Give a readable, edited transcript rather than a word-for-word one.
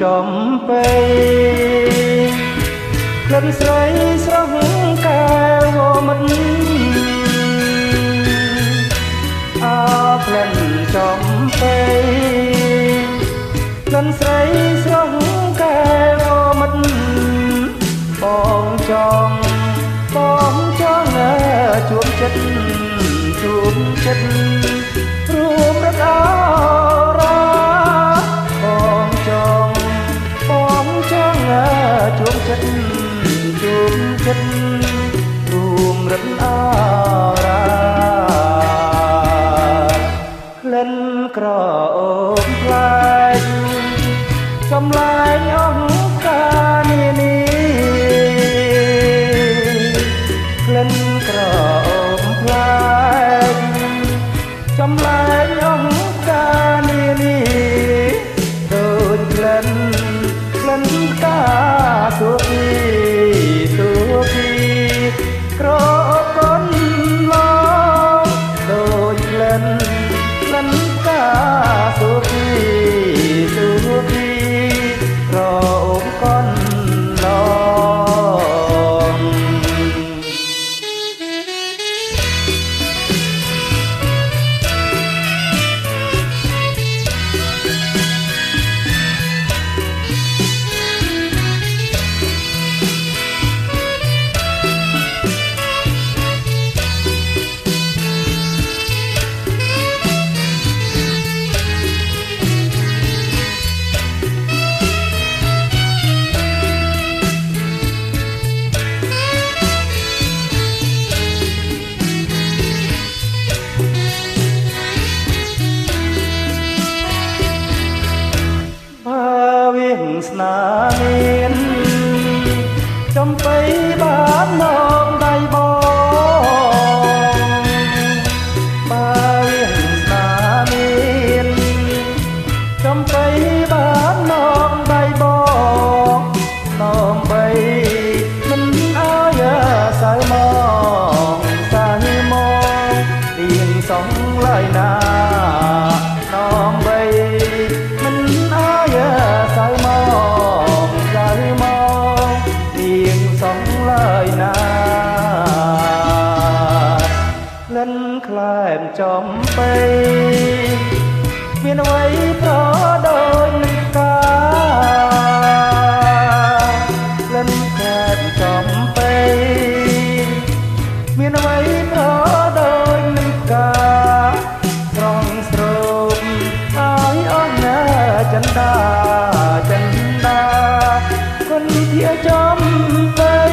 ចំពេក្លិនស្រីស្រស់កែវមិនអើក្លិនចំពេក្លិនស្រីស្រស់កែវមិនបងចង់ជួបចិត្តរួមរត់អរ៉ាបងចង់ជួបចិត្តរួមរត់អរ៉ាក្លិនក្រអូបផ្លែចំលែងអង្ការនានីក្លិនក្រអូបផ្លែចំលែងអង្ការនានីដូចក្លិនកាសុភីក្រអូបកូនឡងដូចក្លិនកាសុភីក្រអូបកូនឡងស្នាមានចំបៃបានមកដៃបងបើស្នាមានចំបៃបានមកដៃបងដើម្បីមិនអើយសៅមកទៀងសងឡើយណាដើម្បីមិនអើយសៅមកទៀងសងឡើយណាក្លិនក្លែមចំពេមានអ្វីប្រដូចនឹងកាក្លិនក្លែមចំពេមានអ្វីប្រដូចនឹងកាស្រង់ស្រោមឲ្យអស់ណាចិន្តាគុណជាចំពេ